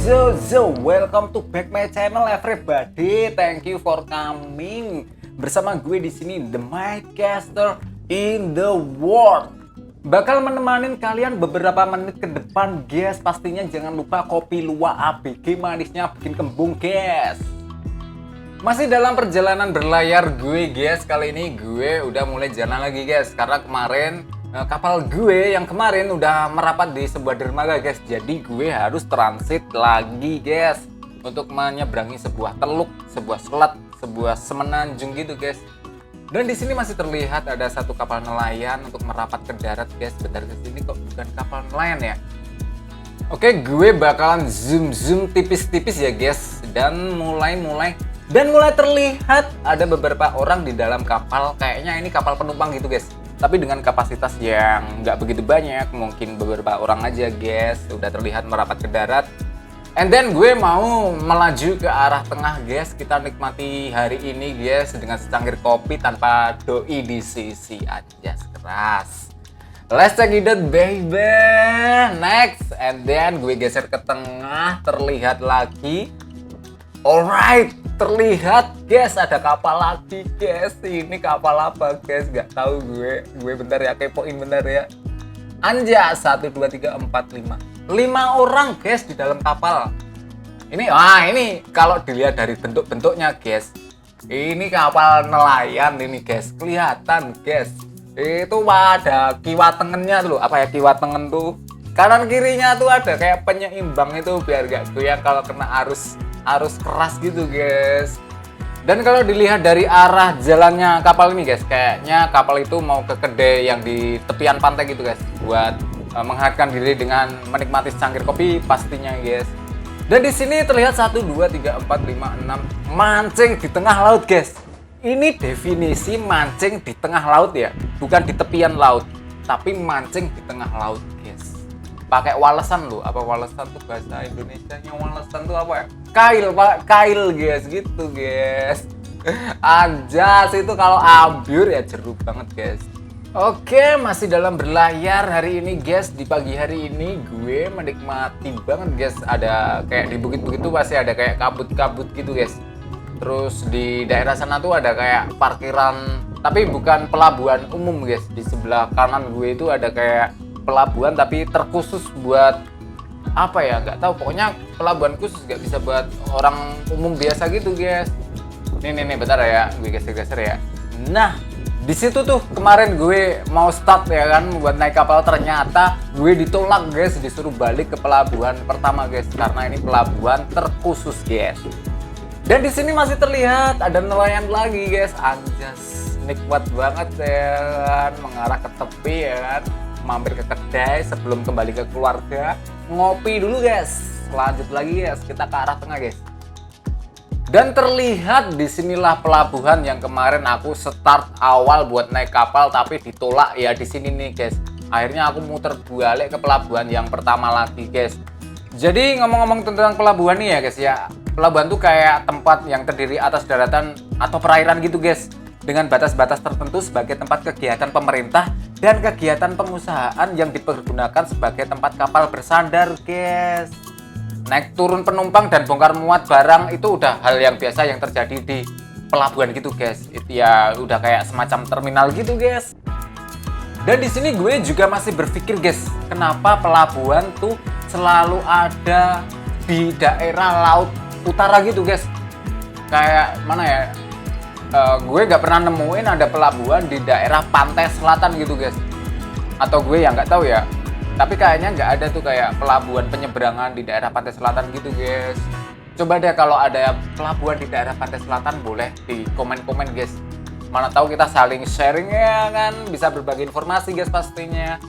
Welcome to back my channel everybody. Thank you for coming. Bersama gue di sini The Mikecaster in the World. Bakal menemanin kalian beberapa menit ke depan, guys. Pastinya jangan lupa kopi luwak ABG manisnya bikin kembung, guys. Masih dalam perjalanan berlayar gue, guys. Kali ini gue udah mulai jalan lagi, guys. Karena kemarin kapal gue yang kemarin udah merapat di sebuah dermaga, guys. Jadi gue harus transit lagi, guys, untuk menyeberangi sebuah teluk, sebuah selat, sebuah semenanjung gitu, guys. Dan di sini masih terlihat ada satu kapal nelayan untuk merapat ke darat, guys. Bentar, ke sini kok bukan kapal nelayan ya? Oke, gue bakalan zoom tipis-tipis ya, guys. Dan mulai terlihat ada beberapa orang di dalam kapal. Kayaknya ini kapal penumpang gitu, guys. Tapi dengan kapasitas yang nggak begitu banyak, mungkin beberapa orang aja, guys. Udah terlihat merapat ke darat. And then gue mau melaju ke arah tengah, guys. Kita nikmati hari ini, guys, dengan secangkir kopi tanpa doi di sisi aja keras. Let's check it out, baby. Next. And then gue geser ke tengah, terlihat lagi. Alright, terlihat, guys, ada kapal lagi, guys. Ini kapal apa, guys? Gak tahu gue. Bentar ya, kepoin bentar ya. Anja, 1, 2, 3, 4, 5. 5 orang, guys, di dalam kapal. Ini kalau dilihat dari bentuk-bentuknya, guys. Ini kapal nelayan ini, guys. Kelihatan, guys. Itu ada kiwatengennya tuh. Apa ya kiwatengen tuh? Kanan kirinya tuh ada kayak penyeimbang itu biar gak goyang kalau kena arus keras gitu, guys. Dan kalau dilihat dari arah jalannya kapal ini, guys, kayaknya kapal itu mau ke kedai yang di tepian pantai gitu, guys, buat menghangatkan diri dengan menikmati secangkir kopi pastinya, guys. Dan di sini terlihat 1, 2, 3, 4, 5, 6 mancing di tengah laut, guys. Ini definisi mancing di tengah laut ya, bukan di tepian laut, tapi mancing di tengah laut, guys. Pakai walesan loh. Apa walesan tuh bahasa Indonesianya? Walesan tuh apa ya? Kail, Pak. Kail, guys, gitu, guys. Anjas itu kalau ambyur ya jeruk banget, guys. Oke, masih dalam berlayar hari ini, guys. Di pagi hari ini gue menikmati banget, guys. Ada kayak di bukit-bukit tuh pasti ada kayak kabut-kabut gitu, guys. Terus di daerah sana tuh ada kayak parkiran, tapi bukan pelabuhan umum, guys. Di sebelah kanan gue itu ada kayak pelabuhan tapi terkhusus buat apa ya, nggak tahu, pokoknya pelabuhan khusus, nggak bisa buat orang umum biasa gitu, guys. Nih bentar ya, gue geser ya. Nah, di situ tuh kemarin gue mau start ya kan buat naik kapal, ternyata gue ditolak, guys, disuruh balik ke pelabuhan pertama, guys, karena ini pelabuhan terkhusus, guys. Dan di sini masih terlihat ada nelayan lagi, guys. Anjas, nikmat banget ya kan, mengarah ke tepi ya kan. Mampir ke kedai sebelum kembali ke keluarga, ngopi dulu, guys. Lanjut lagi, guys, kita ke arah tengah, guys. Dan terlihat disinilah pelabuhan yang kemarin aku start awal buat naik kapal tapi ditolak ya, di sini nih, guys. Akhirnya aku muter balik ke pelabuhan yang pertama lagi, guys. Jadi ngomong-ngomong tentang pelabuhan nih ya, guys ya. Pelabuhan tuh kayak tempat yang terdiri atas daratan atau perairan gitu, guys, dengan batas-batas tertentu sebagai tempat kegiatan pemerintah dan kegiatan pengusahaan yang dipergunakan sebagai tempat kapal bersandar, guys. Naik turun penumpang dan bongkar muat barang itu udah hal yang biasa yang terjadi di pelabuhan gitu, guys. Itu ya udah kayak semacam terminal gitu, guys. Dan di sini gue juga masih berpikir, guys, kenapa pelabuhan tuh selalu ada di daerah laut utara gitu, guys. Kayak mana ya? Gue gak pernah nemuin ada pelabuhan di daerah pantai selatan gitu, guys. Atau gue yang nggak tahu ya. Tapi kayaknya nggak ada tuh kayak pelabuhan penyeberangan di daerah pantai selatan gitu, guys. Coba deh kalau ada pelabuhan di daerah pantai selatan, boleh di komen-komen, guys. Mana tahu kita saling sharing ya kan, bisa berbagi informasi, guys, pastinya.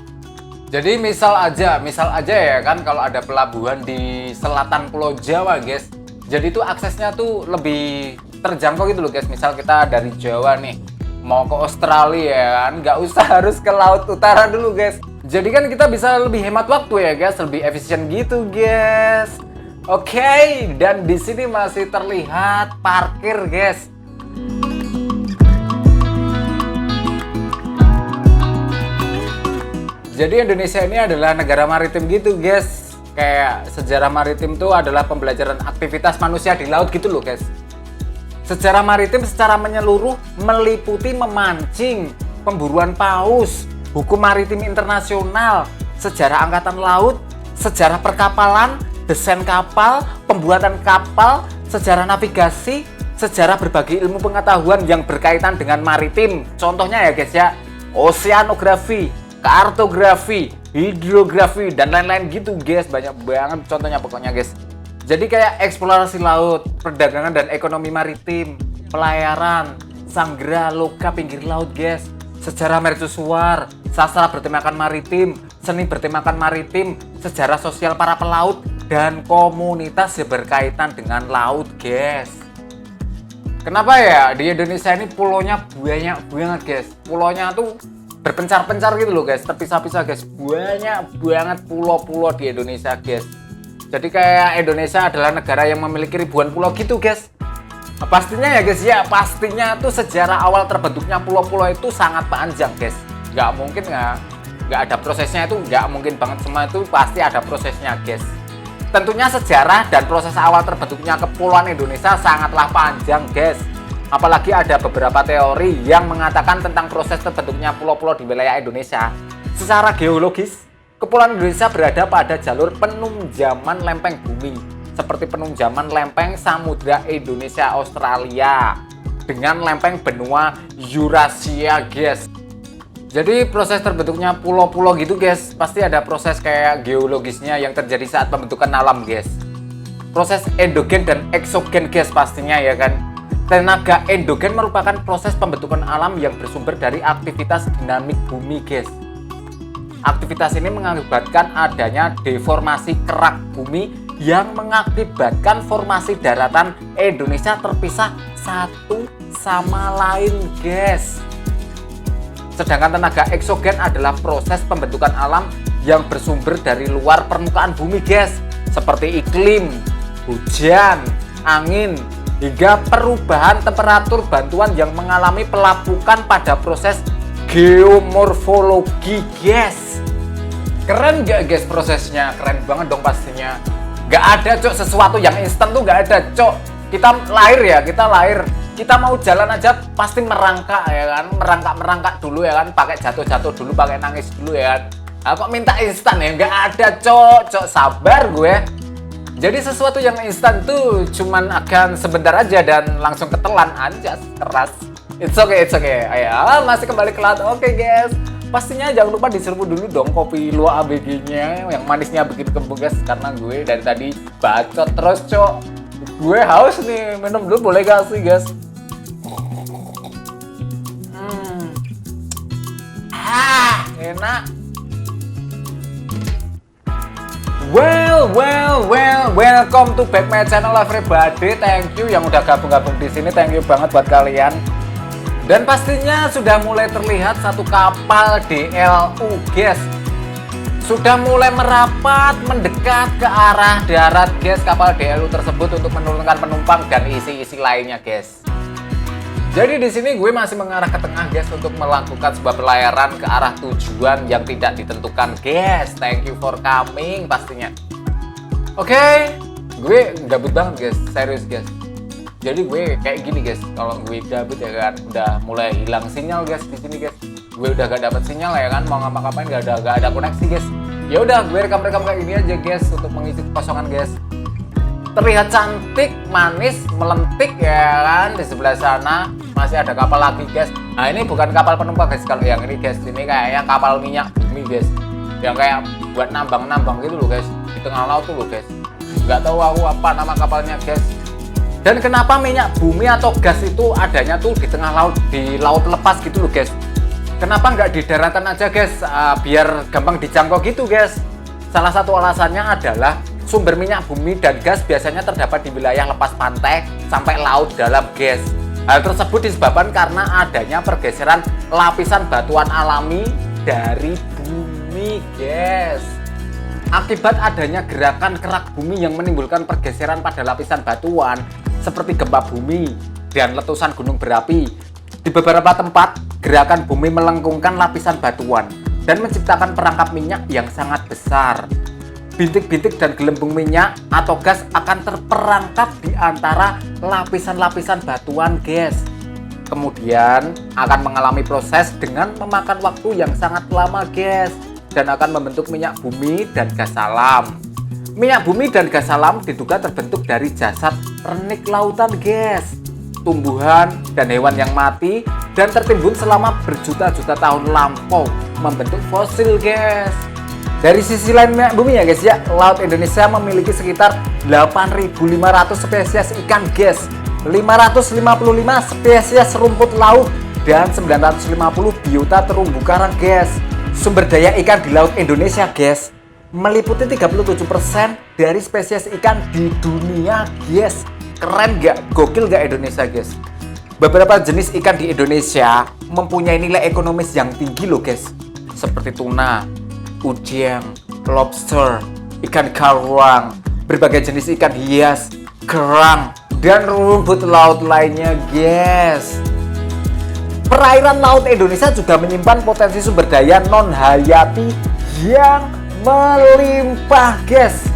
Jadi misal aja ya kan, kalau ada pelabuhan di selatan Pulau Jawa, guys. Jadi tuh aksesnya tuh lebih terjangkau gitu loh, guys. Misal kita dari Jawa nih mau ke Australia ya kan, nggak usah harus ke laut utara dulu, guys. Jadi kan kita bisa lebih hemat waktu ya, guys, lebih efisien gitu, guys. Oke, dan di sini masih terlihat parkir, guys. Jadi Indonesia ini adalah negara maritim gitu, guys. Kayak sejarah maritim itu adalah pembelajaran aktivitas manusia di laut gitu loh guys. Sejarah maritim secara menyeluruh meliputi memancing, pemburuan paus, hukum maritim internasional, sejarah angkatan laut, sejarah perkapalan, desain kapal, pembuatan kapal, sejarah navigasi, sejarah berbagai ilmu pengetahuan yang berkaitan dengan maritim. Contohnya ya guys ya, oceanografi, kartografi, hidrografi, dan lain-lain gitu guys. Banyak banget contohnya pokoknya guys. Jadi kayak eksplorasi laut, perdagangan dan ekonomi maritim, pelayaran, sanggera, loka pinggir laut guys, sejarah mercusuar, sastra bertemakan maritim, seni bertemakan maritim, sejarah sosial para pelaut, dan komunitas yang berkaitan dengan laut guys. Kenapa ya di Indonesia ini pulaunya banyak banget guys. Pulaunya tuh berpencar-pencar gitu loh guys, terpisah-pisah guys. Banyak banget pulau-pulau di Indonesia guys. Jadi kayak Indonesia adalah negara yang memiliki ribuan pulau gitu guys. Nah, pastinya ya guys ya, pastinya tuh sejarah awal terbentuknya pulau-pulau itu sangat panjang guys. Nggak mungkin nggak ada prosesnya, itu nggak mungkin banget, semua itu pasti ada prosesnya guys. Tentunya sejarah dan proses awal terbentuknya kepulauan Indonesia sangatlah panjang guys. Apalagi ada beberapa teori yang mengatakan tentang proses terbentuknya pulau-pulau di wilayah Indonesia. Secara geologis, kepulauan Indonesia berada pada jalur penunjaman lempeng bumi, seperti penunjaman lempeng Samudra Indonesia Australia dengan lempeng benua Eurasia guys. Jadi proses terbentuknya pulau-pulau gitu guys, pasti ada proses kayak geologisnya yang terjadi saat pembentukan alam guys. Proses endogen dan eksogen guys pastinya ya kan. Tenaga endogen merupakan proses pembentukan alam yang bersumber dari aktivitas dinamik bumi guys. Aktivitas ini mengakibatkan adanya deformasi kerak bumi yang mengakibatkan formasi daratan Indonesia terpisah satu sama lain guys. Sedangkan tenaga eksogen adalah proses pembentukan alam yang bersumber dari luar permukaan bumi guys, seperti iklim, hujan, angin, hingga perubahan temperatur bantuan yang mengalami pelapukan pada proses geomorfologi guys. Keren gak guys prosesnya? Keren banget dong pastinya. Gak ada cok sesuatu yang instan tuh, gak ada cok. Kita lahir, kita mau jalan aja pasti merangkak ya kan, merangkak dulu ya kan, pakai jatuh dulu, pakai nangis dulu ya kan. Nah, kok minta instan ya? Nggak ada cok, sabar gue. Jadi sesuatu yang instan tuh cuman akan sebentar aja dan langsung ketelan aja, keras. It's okay. Ayo, masih kembali ke laut. Oke guys, pastinya jangan lupa diserbu dulu dong kopi luwak ABG-nya yang manisnya bikin kembung guys, karena gue dari tadi bacot terus cok. Gue haus nih, minum dulu boleh gak sih guys? Enak. Welcome to back my channel everybody. Thank you yang udah gabung di sini. Thank you banget buat kalian. Dan pastinya sudah mulai terlihat satu kapal DLU guys. Sudah mulai merapat mendekat ke arah darat guys, kapal DLU tersebut untuk menurunkan penumpang dan isi-isi lainnya guys. Jadi di sini gue masih mengarah ke tengah guys untuk melakukan sebuah pelayaran ke arah tujuan yang tidak ditentukan guys. Thank you for coming pastinya. Oke, gue gabut banget guys, serius guys. Jadi gue kayak gini guys, kalau gue gabut ya kan, udah mulai hilang sinyal guys di sini guys. Gue udah gak dapat sinyal ya kan, mau ngapa-ngapain gak ada koneksi guys. Ya udah, gue rekam kayak gini aja guys untuk mengisi kekosongan guys. Terlihat cantik, manis, melentik ya kan. Di sebelah sana masih ada kapal lagi guys. Nah ini bukan kapal penumpang guys, kalau yang ini guys, ini kayaknya kapal minyak bumi guys, yang kayak buat nambang gitu loh guys, di tengah laut tuh loh guys. Nggak tahu aku apa nama kapalnya guys. Dan kenapa minyak bumi atau gas itu adanya tuh di tengah laut, di laut lepas gitu loh guys. Kenapa nggak di daratan aja guys, biar gampang dijangkau gitu guys. Salah satu alasannya adalah sumber minyak bumi dan gas biasanya terdapat di wilayah lepas pantai sampai laut dalam guys. Hal tersebut disebabkan karena adanya pergeseran lapisan batuan alami dari bumi guys. Akibat adanya gerakan kerak bumi yang menimbulkan pergeseran pada lapisan batuan seperti gempa bumi dan letusan gunung berapi. Di beberapa tempat, gerakan bumi melengkungkan lapisan batuan dan menciptakan perangkap minyak yang sangat besar. bintik-bintik dan gelembung minyak atau gas akan terperangkap di antara lapisan-lapisan batuan, guys. Kemudian akan mengalami proses dengan memakan waktu yang sangat lama, guys, dan akan membentuk minyak bumi dan gas alam. Minyak bumi dan gas alam diduga terbentuk dari jasad renik lautan, guys, tumbuhan dan hewan yang mati dan tertimbun selama berjuta-juta tahun lampau membentuk fosil, guys. Dari sisi lain minyak bumi ya, guys ya, Laut Indonesia memiliki sekitar 8.500 spesies ikan, guys, 555 spesies rumput laut, dan 950 biota terumbu karang, guys. Sumber daya ikan di Laut Indonesia, guys, meliputi 37% dari spesies ikan di dunia, guys. Keren gak? Gokil gak Indonesia, guys? Beberapa jenis ikan di Indonesia mempunyai nilai ekonomis yang tinggi loh, guys, seperti tuna, udang, lobster, ikan karang, berbagai jenis ikan hias, kerang, dan rumput laut lainnya, guys. Perairan Laut Indonesia juga menyimpan potensi sumber daya non-hayati yang melimpah, guys.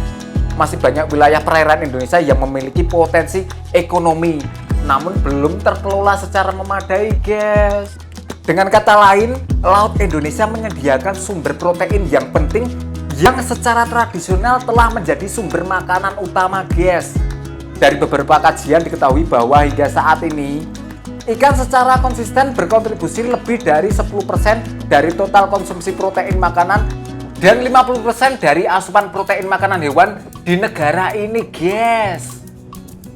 Masih banyak wilayah perairan Indonesia yang memiliki potensi ekonomi, namun belum terkelola secara memadai, guys. Dengan kata lain, Laut Indonesia menyediakan sumber protein yang penting yang secara tradisional telah menjadi sumber makanan utama, guys. Dari beberapa kajian diketahui bahwa hingga saat ini ikan secara konsisten berkontribusi lebih dari 10% dari total konsumsi protein makanan dan 50% dari asupan protein makanan hewan di negara ini, guys.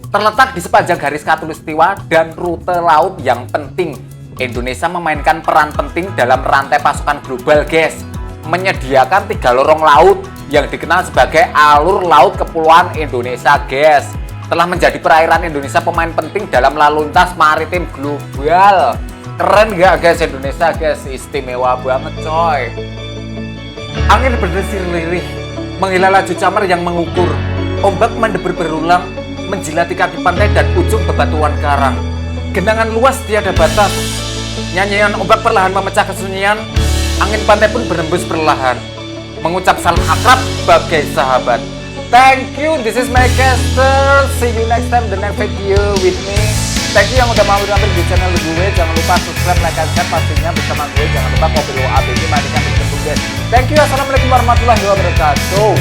Terletak di sepanjang garis khatulistiwa dan rute laut yang penting, Indonesia memainkan peran penting dalam rantai pasokan global, guys. Menyediakan 3 lorong laut yang dikenal sebagai alur laut kepulauan Indonesia, guys. Telah menjadi perairan Indonesia pemain penting dalam lalu lintas maritim global. Keren gak, guys, Indonesia, guys? Istimewa banget, coy. Angin berdesir lirih, menghela laju camar yang mengukur. Ombak mendebur berulang, menjilati kaki pantai dan ujung bebatuan karang. Genangan luas tiada batas. Nyanyian ombak perlahan memecah kesunyian. Angin pantai pun berembus perlahan, mengucap salam akrab bagai sahabat. Thank you, this is my caster. See you next time the next video with me. Thank you yang udah mau mampir di channel gue. Jangan lupa subscribe, like, and share pastinya bersama gue. Jangan lupa kopi lo ABG mandikan di YouTube, guys. Thank you, assalamualaikum warahmatullahi wabarakatuh.